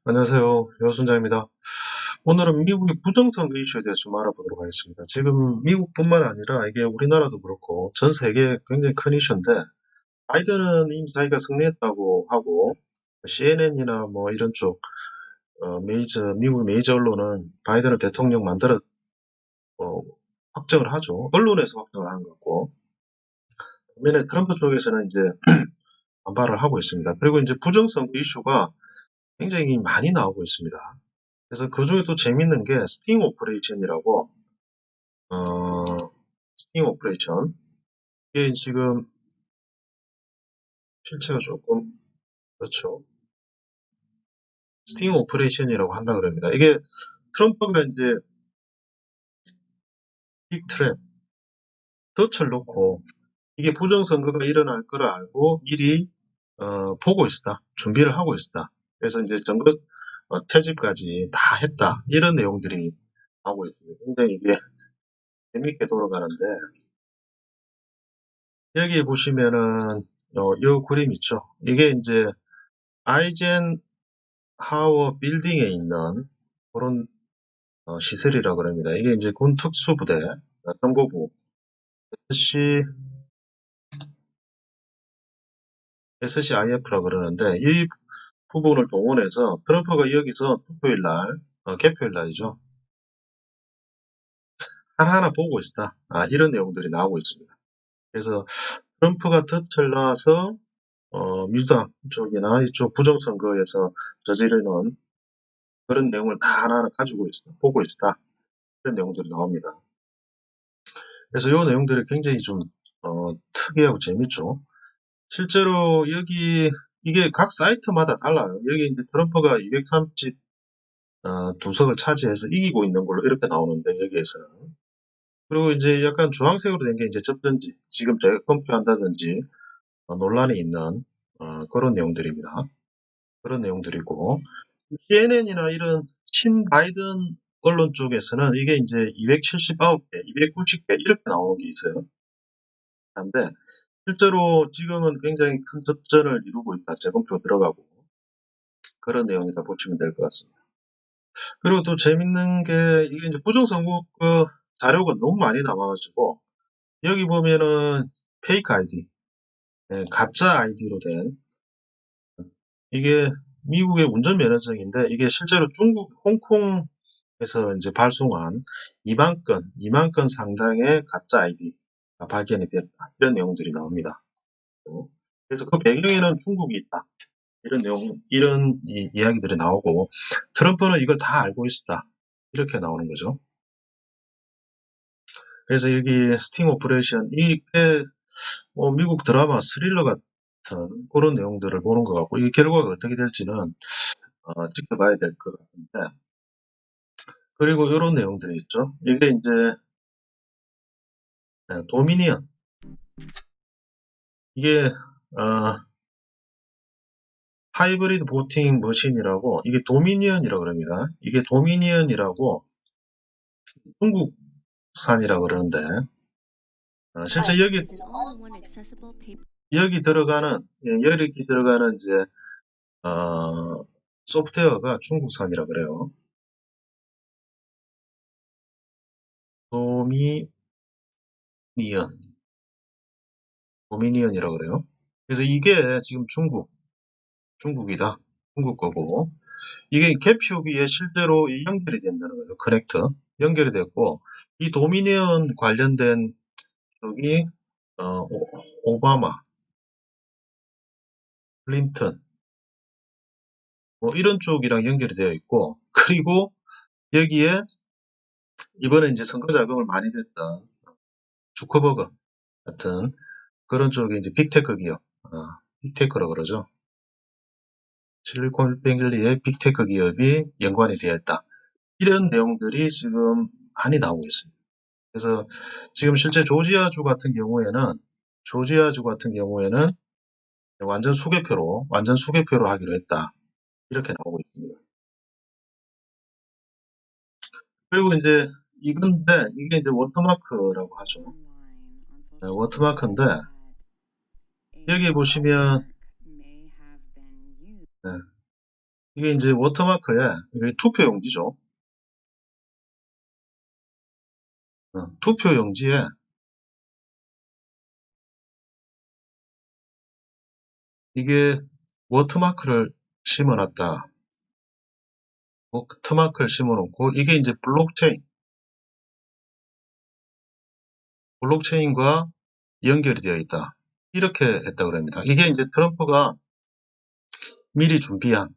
안녕하세요. 여순자입니다. 오늘은 미국의 부정선거 이슈에 대해서 좀 알아보도록 하겠습니다. 지금 미국뿐만 아니라 이게 우리나라도 그렇고 전 세계에 굉장히 큰 이슈인데, 바이든은 이미 자기가 승리했다고 하고, CNN이나 뭐 이런 쪽, 미국 메이저 언론은 바이든을 대통령 어, 확정을 하죠. 언론에서 확정을 하는 것 같고, 반면에 트럼프 쪽에서는 이제 반발을 하고 있습니다. 그리고 이제 부정선거 이슈가 굉장히 많이 나오고 있습니다. 그래서 그 중에 또 재밌는 게 스팅 오퍼레이션이라고, 스팅 오퍼레이션. 이게 지금 실체가 조금, 그렇죠. 스팅 오퍼레이션이라고 한다 그럽니다. 이게 트럼프가 이제 빅 트랩, 덫을 놓고 이게 부정선거가 일어날 거를 알고 미리 보고 있었다. 준비를 하고 있었다. 그래서 이제 선거 퇴집까지 다 했다. 이런 내용들이 나오고 있습니다. 굉장히 이게 재밌게 돌아가는데, 여기 보시면은 요 그림 있죠. 이게 이제 아이젠 하워 빌딩에 있는 그런 시설이라고 합니다. 이게 이제 군 특수부대, 정보부, SCIF라고 그러는데, 이 부분을 동원해서 트럼프가 여기서 투표일 날, 개표일 날이죠. 하나하나 보고 있다. 이런 내용들이 나오고 있습니다. 그래서 트럼프가 덫을 놔서 민주당 쪽이나 이쪽 부정선거에서 저지르는 그런 내용을 다 하나하나 가지고 있다. 보고 있다. 이런 내용들이 나옵니다. 그래서 이 내용들이 굉장히 좀 특이하고 재밌죠. 실제로 여기 이게 각 사이트마다 달라요. 여기 이제 트럼프가 232석을 차지해서 이기고 있는 걸로 이렇게 나오는데, 여기에서는. 그리고 이제 약간 주황색으로 된 게 이제 접든지 지금 재검표한다든지 논란이 있는 그런 내용들입니다. 그런 내용들이고, CNN이나 이런 친바이든 언론 쪽에서는 이게 이제 279개, 290개 이렇게 나오는 게 있어요. 한데 실제로 지금은 굉장히 큰 접전을 이루고 있다. 재검표 들어가고 그런 내용이다 보시면 될 것 같습니다. 그리고 또 재밌는 게, 이게 이제 부정선거 자료가 너무 많이 나와가지고 여기 보면은 페이크 아이디, 가짜 아이디로 된, 이게 미국의 운전면허증인데, 이게 실제로 중국 홍콩에서 이제 발송한 2만 건 상당의 가짜 아이디가 발견이 됐다. 이런 내용들이 나옵니다. 그래서 그 배경에는 중국이 있다. 이런 내용, 이런 이야기들이 나오고, 트럼프는 이걸 다 알고 있었다. 이렇게 나오는 거죠. 그래서 여기 스팅 오퍼레이션, 이게 미국 드라마 스릴러 같은 그런 내용들을 보는 것 같고, 이 결과가 어떻게 될지는 지켜봐야 될 것 같은데, 그리고 이런 내용들이 있죠. 이게 이제 도미니언, 이게 하이브리드 보팅 머신이라고, 이게 도미니언이라고 그럽니다. 이게 도미니언이라고 중국산이라고 그러는데, 실제 여기 들어가는, 여기 들어가는 이제 소프트웨어가 중국산이라 그래요. 도미니언, 도미니언이라고 그래요. 그래서 이게 지금 중국이다. 중국 거고, 이게 개표기에 실제로 연결이 된다는 거죠. 커넥터 연결이 됐고, 이 도미니언 관련된 쪽이 오바마, 클린턴, 뭐 이런 쪽이랑 연결이 되어 있고, 그리고 여기에 이번에 이제 선거 자금을 많이 냈던 주커버거 같은 그런 쪽에 이제 빅테크 기업, 빅테크라고 그러죠. 실리콘밸리의 빅테크 기업이 연관이 되어 있다. 이런 내용들이 지금 많이 나오고 있습니다. 그래서 지금 실제 조지아주 같은 경우에는 완전 수개표로 하기로 했다. 이렇게 나오고 있습니다. 그리고 이제 이게 이제 워터마크라고 하죠. 워터마크인데, 여기 보시면 이게 이제 워터마크에 이게 투표용지죠. 투표용지에 이게 워터마크를 심어놨다. 워터마크를 심어놓고 이게 이제 블록체인과 연결이 되어 있다. 이렇게 했다고 합니다. 이게 이제 트럼프가 미리 준비한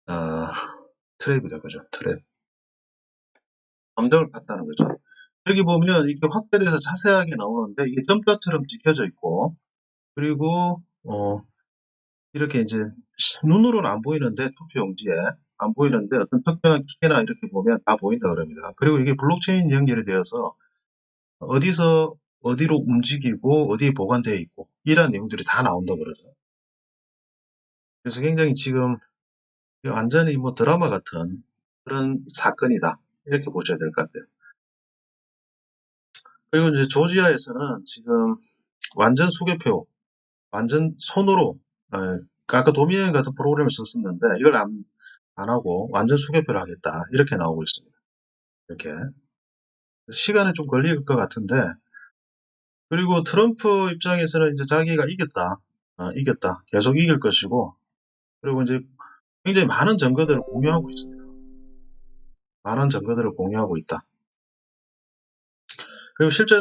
어, 트랩이다, 그죠? 트랩. 감정을 봤다는 거죠. 여기 보면 이게 확대돼서 자세하게 나오는데 이게 점자처럼 찍혀져 있고, 그리고 이렇게 이제 눈으로는 안 보이는데 투표용지에 안 보이는데 어떤 특정한 키나 이렇게 보면 다 보인다 그럽니다. 그리고 이게 블록체인 연결이 되어서 어디서 어디로 움직이고 어디에 보관되어 있고 이런 내용들이 다 나온다 그러죠. 그래서 굉장히 지금 완전히 뭐 드라마 같은 그런 사건이다. 이렇게 보셔야 될 것 같아요. 그리고 이제 조지아에서는 지금 완전 수개표, 완전 손으로, 아까 도미니언 같은 프로그램을 썼었는데 이걸 안 하고 완전 수개표를 하겠다. 이렇게 나오고 있습니다. 이렇게. 시간이 좀 걸릴 것 같은데, 그리고 트럼프 입장에서는 이제 자기가 이겼다. 이겼다. 계속 이길 것이고, 그리고 이제 굉장히 많은 증거들을 공유하고 있습니다. 많은 증거들을 공유하고 있다. 그리고 실제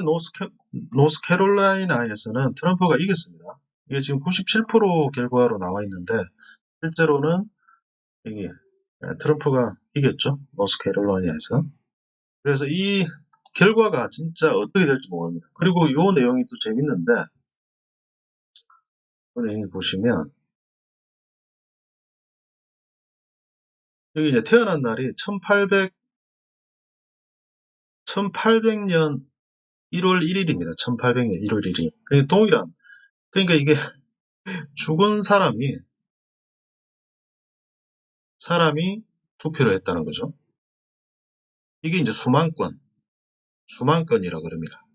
노스캐롤라이나에서는 트럼프가 이겼습니다. 이게 지금 97% 결과로 나와 있는데 실제로는 이게 트럼프가 이겼죠. 노스캐롤라이나에서. 그래서 이 결과가 진짜 어떻게 될지 모릅니다. 그리고 이 내용이 또 재밌는데 이 내용을 보시면 여기 이제 태어난 날이 1800년 1월 1일입니다. 1800년 1월 1일. 동일한. 그러니까 이게 죽은 사람이 투표를 했다는 거죠. 이게 이제 수만 건이라 그럽니다.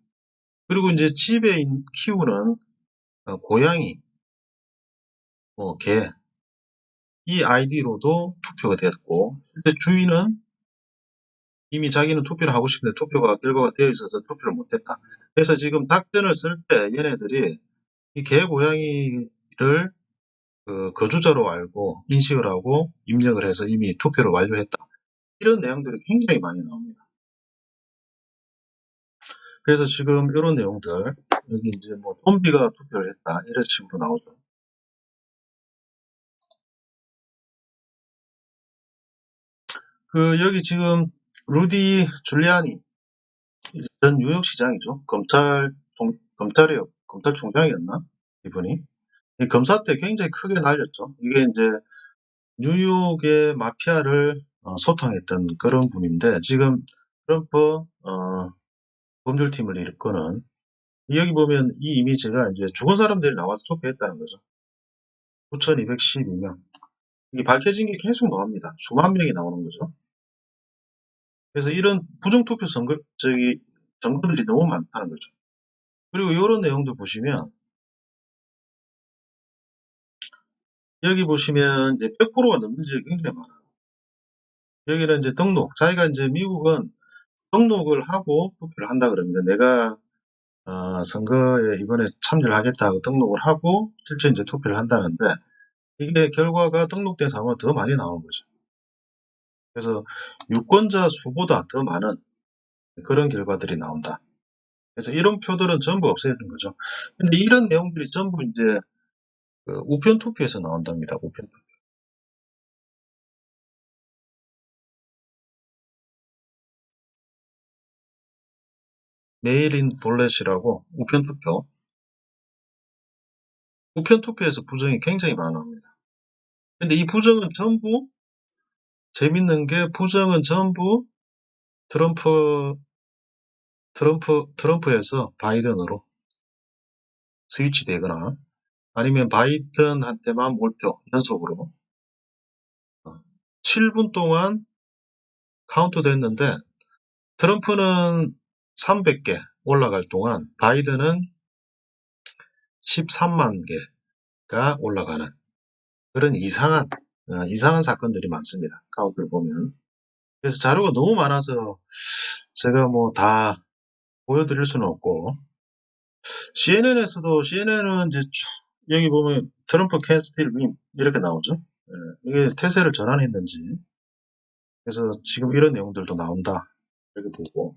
그리고 이제 집에 키우는 고양이, 개, 이 아이디로도 투표가 됐고, 실제 주인은 이미 자기는 투표를 하고 싶은데 결과가 되어 있어서 투표를 못했다. 그래서 지금 답변을 쓸 때 얘네들이 이 개, 고양이를 거주자로 알고 인식을 하고 입력을 해서 이미 투표를 완료했다. 이런 내용들이 굉장히 많이 나옵니다. 그래서 지금 이런 내용들, 여기 이제 뭐 좀비가 투표를 했다 이런 식으로 나오죠. 여기 지금 루디 줄리아니 전 뉴욕시장이죠. 검찰총장이었나 이분이. 이 검사 때 굉장히 크게 날렸죠. 이게 이제 뉴욕의 마피아를 소탕했던 그런 분인데 지금 트럼프 법률팀을 일거는 여기 보면 이 이미지가 이제 죽은 사람들이 나와서 투표했다는 거죠. 9,212명. 이게 밝혀진 게 계속 나옵니다. 수만 명이 나오는 거죠. 그래서 이런 부정투표 증거들이 너무 많다는 거죠. 그리고 이런 내용도 보시면 여기 보시면 이제 100%가 넘는 지역이 굉장히 많아요. 여기는 이제 자기가 이제 미국은 등록을 하고 투표를 한다 그럽니다. 내가 선거에 이번에 참여를 하겠다 하고 등록을 하고 실제 이제 투표를 한다는데 이게 결과가 등록된 사람은 더 많이 나오는 거죠. 그래서 유권자 수보다 더 많은 그런 결과들이 나온다. 그래서 이런 표들은 전부 없애야 되는 거죠. 근데 이런 내용들이 전부 이제 우편 투표에서 나온답니다. 우편 투표. 메일인 볼렛이라고 우편 투표. 우편 투표에서 부정이 굉장히 많습니다. 근데 이 부정은 전부 재밌는 게 부정은 전부 트럼프에서 바이든으로 스위치 되거나 아니면 바이든한테만 몰표 연속으로 7분 동안 카운트 됐는데 트럼프는 300개 올라갈 동안 바이든은 13만 개가 올라가는 그런 이상한 사건들이 많습니다. 카운트를 보면. 그래서 자료가 너무 많아서 제가 뭐 다 보여드릴 수는 없고, CNN은 이제 여기 보면 트럼프 can still win 이렇게 나오죠. 예, 이게 태세를 전환했는지, 그래서 지금 이런 내용들도 나온다 이렇게 보고.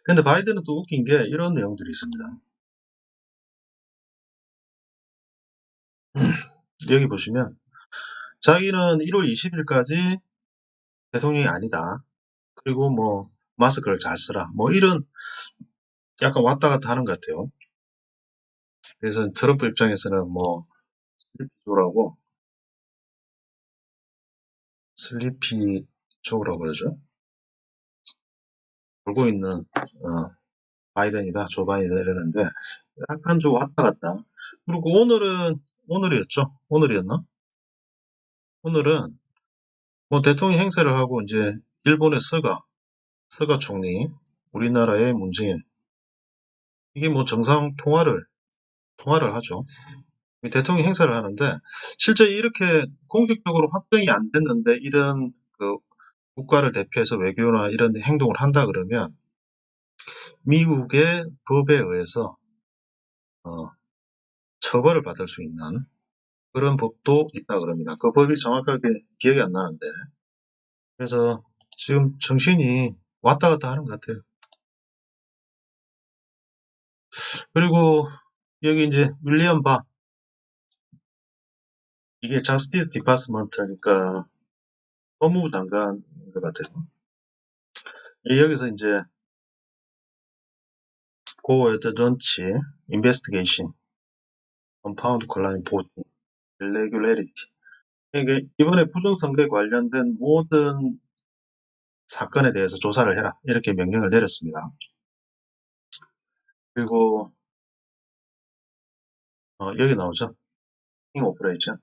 근데 바이든은 또 웃긴 게 이런 내용들이 있습니다. 여기 보시면 자기는 1월 20일까지 대통령이 아니다. 그리고 뭐 마스크를 잘 쓰라. 뭐 이런 약간 왔다 갔다 하는 것 같아요. 그래서 트럼프 입장에서는 뭐 슬리피조라고 슬리피조라고 그러죠. 울고 있는 바이든이다, 조 바이든 이러는데 약간 좀 왔다 갔다. 그리고 오늘이었죠. 오늘이었나? 오늘은 뭐 대통령 행세를 하고 이제 일본의 스가 총리, 우리나라의 문재인 이게 뭐 정상 통화를 하죠. 대통령 행사를 하는데 실제 이렇게 공식적으로 확정이 안 됐는데 이런 그 국가를 대표해서 외교나 이런 행동을 한다 그러면 미국의 법에 의해서 어, 처벌을 받을 수 있는 그런 법도 있다 그럽니다. 그 법이 정확하게 기억이 안 나는데 그래서 지금 정신이 왔다 갔다 하는 것 같아요. 그리고 여기 이제 윌리엄 바 이게 자스티스 디파스먼트니까 법무부 장관인 것 같아요. 여기서 이제 고어드 런치 인베스티게이션 컴파운드 콜라인 보지 irregularity 이게 이번에 부정선거에 관련된 모든 사건에 대해서 조사를 해라 이렇게 명령을 내렸습니다. 그리고 여기 나오죠. 킹 오퍼레이션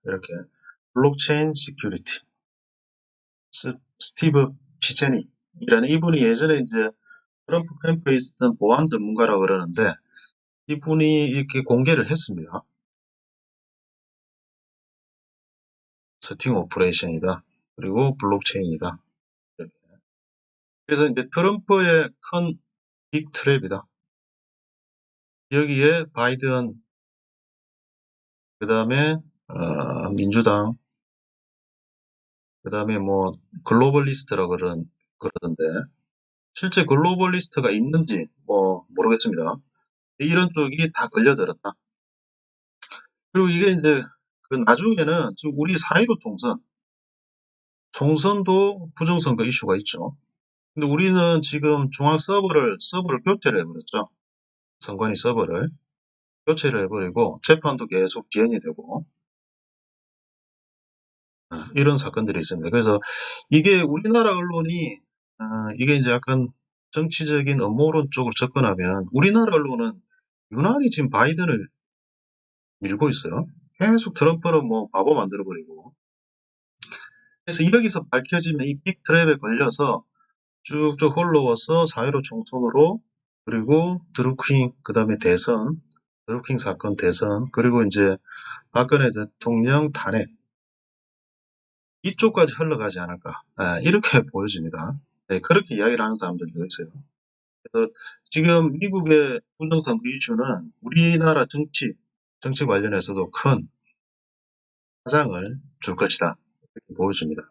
이렇게 블록체인 시큐리티 스티브 피체니라는 이분이 예전에 이제 트럼프 캠프에 있었던 보안 전문가라고 그러는데 이분이 이렇게 공개를 했습니다. 스팅 오퍼레이션이다. 그리고 블록체인이다. 그래서 이제 트럼프의 큰 빅 트랩이다. 여기에 바이든, 그 다음에 민주당, 그 다음에 뭐 글로벌리스트라 그러던데 실제 글로벌리스트가 있는지 뭐 모르겠습니다. 이런 쪽이 다 걸려들었다. 그리고 이게 이제 그 나중에는 지금 우리 4.15 총선도 부정선거 이슈가 있죠. 근데 우리는 지금 중앙 서버를 교체를 해버렸죠. 선관위 서버를 교체를 해버리고 재판도 계속 지연이 되고 이런 사건들이 있습니다. 그래서 이게 우리나라 언론이 이게 이제 약간 정치적인 음모론 쪽으로 접근하면 우리나라 언론은 유난히 지금 바이든을 밀고 있어요. 계속 트럼프는 뭐 바보 만들어버리고. 그래서 여기서 밝혀지면 이 빅 트랩에 걸려서 쭉쭉 흘러와서 4.15 총선으로 그리고 드루킹 그다음에 드루킹 사건 대선 그리고 이제 박근혜 대통령 탄핵 이쪽까지 흘러가지 않을까 이렇게 보여집니다. 네, 그렇게 이야기를 하는 사람들도 있어요. 그래서 지금 미국의 부정선거 이슈는 우리나라 정치 관련해서도 큰 파장을 줄 것이다 이렇게 보여집니다.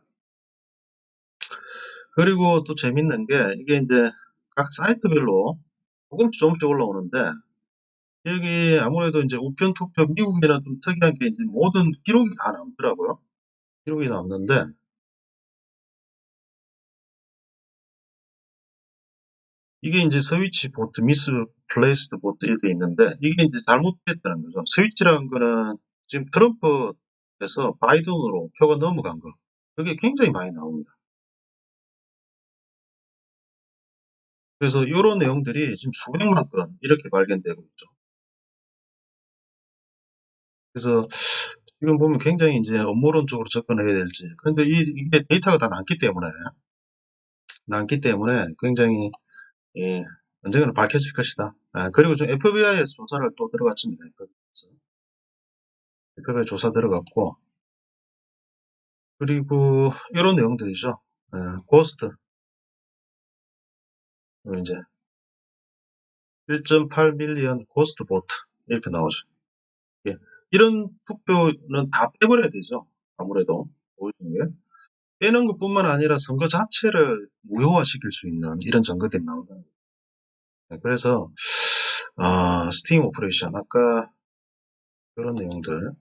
그리고 또 재밌는 게 이게 이제 각 사이트별로 조금씩 올라오는데 여기 아무래도 이제 우편 투표 미국에는 좀 특이한 게 이제 모든 기록이 다 남더라고요. 기록이 남는데 이게 이제 스위치 보트, 미스 플레이스드 보트 이렇게 있는데 이게 이제 잘못됐다는 거죠. 스위치라는 거는 지금 트럼프에서 바이든으로 표가 넘어간 거. 그게 굉장히 많이 나옵니다. 그래서 이런 내용들이 지금 수백만 건 이렇게 발견되고 있죠. 그래서 지금 보면 굉장히 이제 음모론 쪽으로 접근해야 될지. 그런데 이게 데이터가 다 남기 때문에 굉장히 예, 언젠가는 밝혀질 것이다. 그리고 좀 FBI에서 조사를 또 들어갔습니다. 별별 조사 들어갔고, 그리고 이런 내용들이죠. 고스트 이제 1.8 밀리언 고스트 보트 이렇게 나오죠. 예. 이런 투표는 다 빼버려야 되죠. 아무래도 보이는 게 빼는 것뿐만 아니라 선거 자체를 무효화시킬 수 있는 이런 증거들이 나온다. 그래서 스팅 오퍼레이션 아까 그런 내용들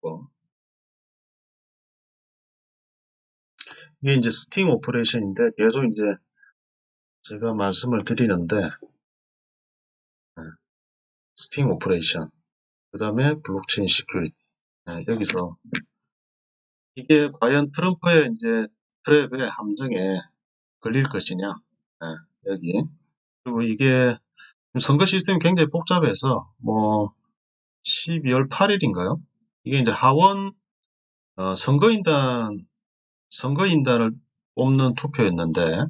뭐 이게 이제 스팅 오퍼레이션인데 계속 이제 제가 말씀을 드리는데 스팅 오퍼레이션 그 다음에 블록체인 시큐리티 여기서 이게 과연 트럼프의 이제 트랩의 함정에 걸릴 것이냐 여기 그리고 이게 선거 시스템이 굉장히 복잡해서 뭐 12월 8일인가요? 이게 이제 하원 선거인단을 뽑는 투표였는데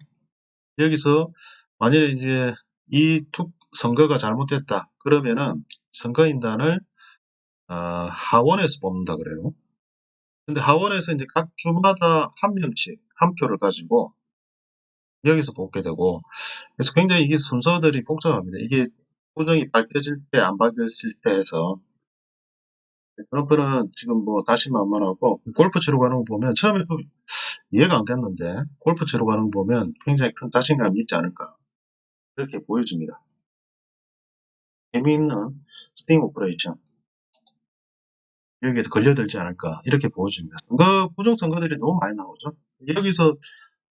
여기서 만일에 이제 이 선거가 잘못됐다 그러면은 선거인단을 하원에서 뽑는다 그래요. 근데 하원에서 이제 각 주마다 한 명씩 한 표를 가지고 여기서 뽑게 되고 그래서 굉장히 이게 순서들이 복잡합니다. 이게 후정이 밝혀질 때 안 밝혀질 때 해서 트럼프는 지금 뭐 다시만만하고 골프 치러 가는 거 보면 처음에 또 이해가 안 갔는데 골프 치러 가는 거 보면 굉장히 큰 자신감이 있지 않을까 그렇게 보여집니다. 재미있는 스팅 오퍼레이션 여기에 걸려들지 않을까 이렇게 보여집니다. 부정선거들이 너무 많이 나오죠. 여기서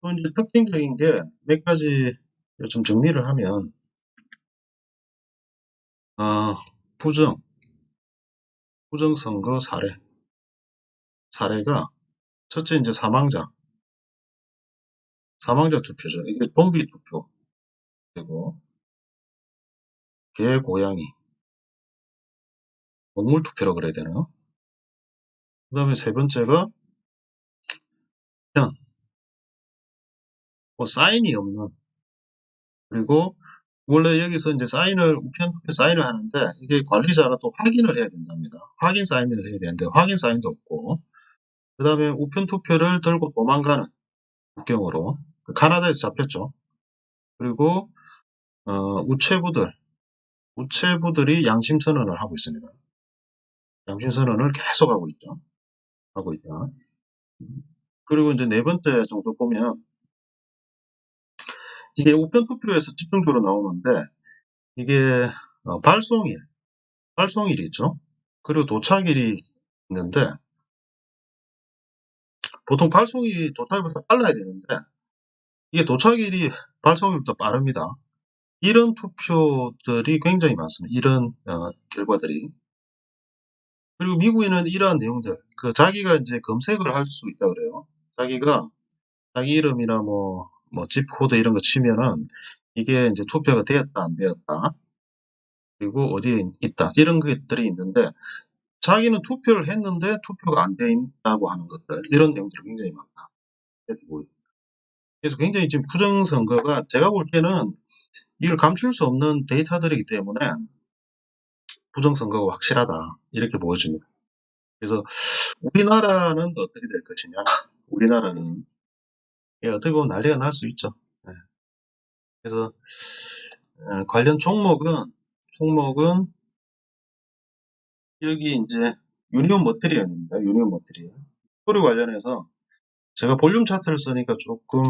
또 이제 특징적인 게 몇 가지 좀 정리를 하면 부정 부정선거 사례가 첫째 이제 사망자 투표죠. 이게 좀비 투표 그리고 개 고양이 동물 투표라고 그래야 되나요? 그 다음에 세 번째가 현, 뭐 사인이 없는 그리고 원래 여기서 이제 우편 투표 사인을 하는데 이게 관리자가 또 확인을 해야 된답니다. 확인 사인을 해야 되는데 확인 사인도 없고 그 다음에 우편 투표를 들고 도망가는 국경으로 카나다에서 잡혔죠. 그리고 우체부들이 양심 선언을 하고 있습니다. 양심 선언을 계속 하고 있죠. 하고 있다. 그리고 이제 네 번째 정도 보면 이게 우편 투표에서 집중적으로 나오는데 이게 발송일이 있죠. 그리고 도착일이 있는데 보통 발송일이 도착일보다 빨라야 되는데 이게 도착일이 발송일보다 빠릅니다. 이런 투표들이 굉장히 많습니다. 이런 결과들이. 그리고 미국에는 이러한 내용들, 자기가 이제 검색을 할 수 있다 그래요. 자기가 자기 이름이나 집 코드 이런 거 치면은 이게 이제 투표가 되었다 안 되었다 그리고 어디에 있다 이런 것들이 있는데 자기는 투표를 했는데 투표가 안 돼 있다고 하는 것들 이런 내용들이 굉장히 많다. 이렇게 보입니다. 그래서 굉장히 지금 부정선거가 제가 볼 때는 이걸 감출 수 없는 데이터들이기 때문에 부정선거가 확실하다 이렇게 보여집니다. 그래서 우리나라는 어떻게 될 것이냐 우리나라는 어떻게 보면 난리가 날 수 있죠. 그래서 관련 종목은 여기 이제 유니온 머티리얼입니다. 유니온 머티리얼. 이거를 관련해서 제가 볼륨 차트를 쓰니까 조금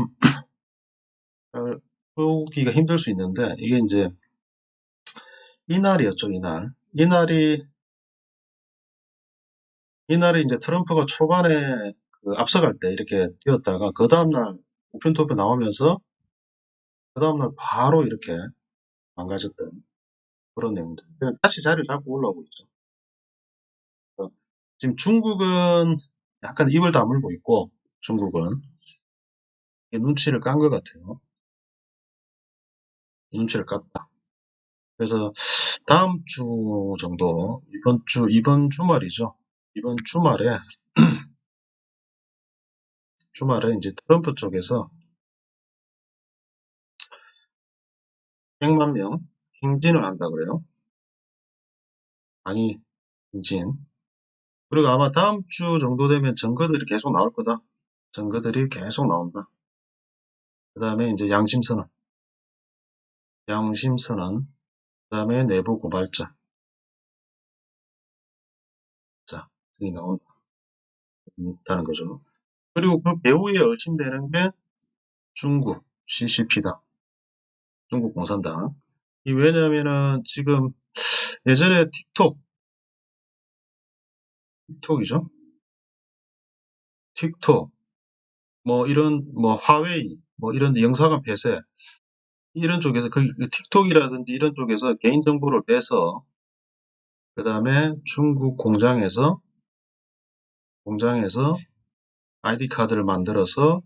보기가 힘들 수 있는데 이게 이제 이날이었죠. 이날이 이제 트럼프가 초반에 앞서갈 때 이렇게 뛰었다가 그 다음날 우편 투표 나오면서 그 다음날 바로 이렇게 망가졌던 그런 내용들. 다시 자리를 잡고 올라오고 있죠. 지금 중국은 약간 입을 다물고 있고 중국은 눈치를 깐 것 같아요. 눈치를 깠다. 그래서 다음 주 정도, 이번 주말이죠. 이번 주말에 이제 트럼프 쪽에서 100만 명 행진을 한다 그래요. 당이 행진. 그리고 아마 다음 주 정도 되면 증거들이 계속 나올 거다. 증거들이 계속 나온다. 그 다음에 이제 양심선언, 그 다음에 내부 고발자, 등이 나온다는 거죠. 그리고 그 배후에 의심되는 게 중국 CCP다. 중국 공산당. 왜냐면은 지금 예전에 틱톡이죠. 틱톡, 뭐 이런, 뭐 화웨이, 뭐 이런 영상화 폐쇄, 이런 쪽에서, 그 틱톡이라든지 이런 쪽에서 개인정보를 빼서, 그 다음에 중국 공장에서 ID 카드를 만들어서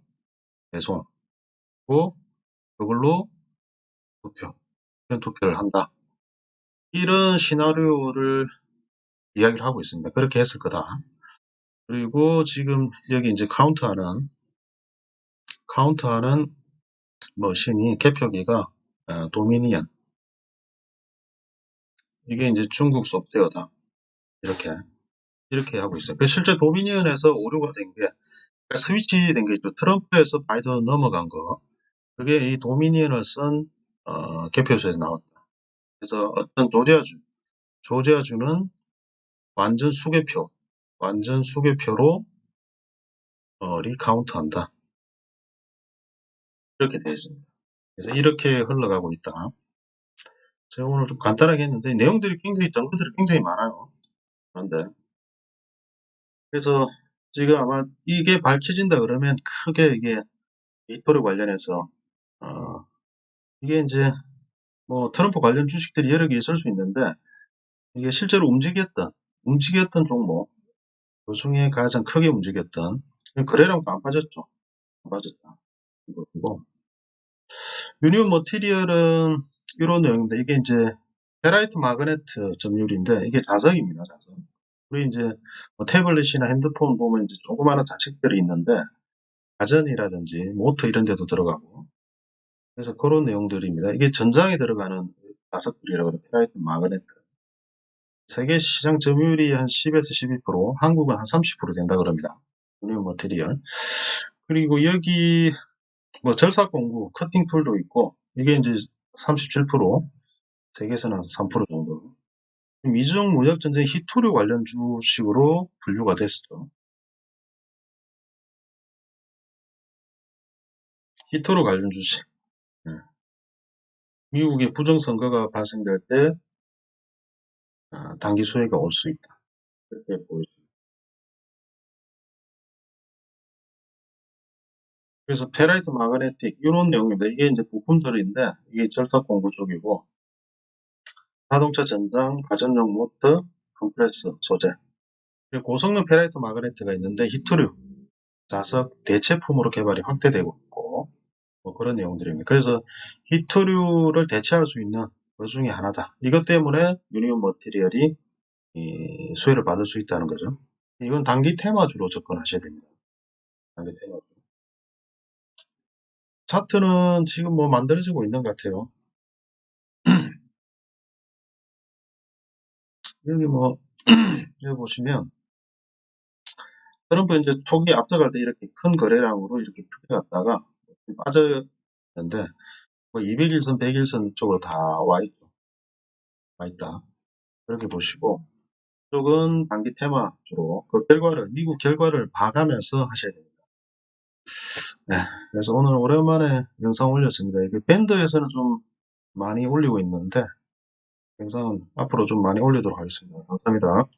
배송하고, 그걸로 투표를 한다. 이런 시나리오를 이야기를 하고 있습니다. 그렇게 했을 거다. 그리고 지금 여기 이제 카운트하는 머신이 개표기가 도미니언. 이게 이제 중국 소프트웨어다. 이렇게 하고 있어요. 실제 도미니언에서 오류가 된 게, 스위치 된 게 있죠. 트럼프에서 바이든 넘어간 거. 그게 이 도미니언을 쓴 개표소에서 나왔다. 그래서 어떤 조지아주는 완전 수개표로 리카운트한다. 이렇게 되어 있습니다. 그래서 이렇게 흘러가고 있다. 제가 오늘 좀 간단하게 했는데 정보들이 굉장히 많아요. 그런데 그래서 지금 아마 이게 밝혀진다 그러면 크게 이게 빅토르 관련해서 이게 이제 뭐 트럼프 관련 주식들이 여러 개 있을 수 있는데 이게 실제로 움직였던 종목 그 중에 가장 크게 움직였던 거래량도 안 빠졌죠. 안 빠졌다. 이거 유니온 머티리얼은 이런 내용인데 이게 이제 페라이트 마그네트 점유율인데 이게 자석입니다. 자석. 우리 이제 뭐 태블릿이나 핸드폰 보면 이제 조그마한 자식들이 있는데 가전이라든지 모터 이런 데도 들어가고 그래서 그런 내용들입니다. 이게 전장에 들어가는 자석들이라고 해요. 페라이트 마그네트. 세계 시장 점유율이 한 10에서 12%, 한국은 한 30% 된다 그럽니다. 유니온 머티리얼. 그리고 여기 뭐 절삭 공구, 커팅 툴도 있고 이게 이제 37%, 세계에서는 3% 정도. 미중 무역 전쟁 히토류 관련 주식으로 분류가 됐었죠. 히토류 관련 주식. 네. 미국의 부정선거가 발생될 때 단기 수혜가 올 수 있다. 이렇게 보여집니다. 그래서 페라이트 마그네틱 이런 내용입니다. 이게 이제 부품들인데 이게 절삭 공구 쪽이고 자동차 전장, 가전용 모터, 컴프레서 소재. 그리고 고성능 페라이트 마그네트가 있는데 히토류 자석 대체품으로 개발이 확대되고 있고 뭐 그런 내용들입니다. 그래서 히토류를 대체할 수 있는 그 중에 하나다. 이것 때문에 유니온 머티리얼이 수혜를 받을 수 있다는 거죠. 이건 단기 테마주로 접근하셔야 됩니다. 단기 테마주. 차트는 지금 뭐 만들어지고 있는 것 같아요. 여기 뭐 여기 보시면 트럼프 이제 초기 앞서갈 때 이렇게 큰 거래량으로 이렇게 크게 갔다가 빠졌는데 뭐 200일선, 100일선 쪽으로 다 와 있다. 그렇게 보시고 이쪽은 단기 테마주로 미국 결과를 봐가면서 하셔야 됩니다. 네, 그래서 오늘 오랜만에 영상 올렸습니다. 밴드에서는 좀 많이 올리고 있는데 영상은 앞으로 좀 많이 올리도록 하겠습니다. 감사합니다.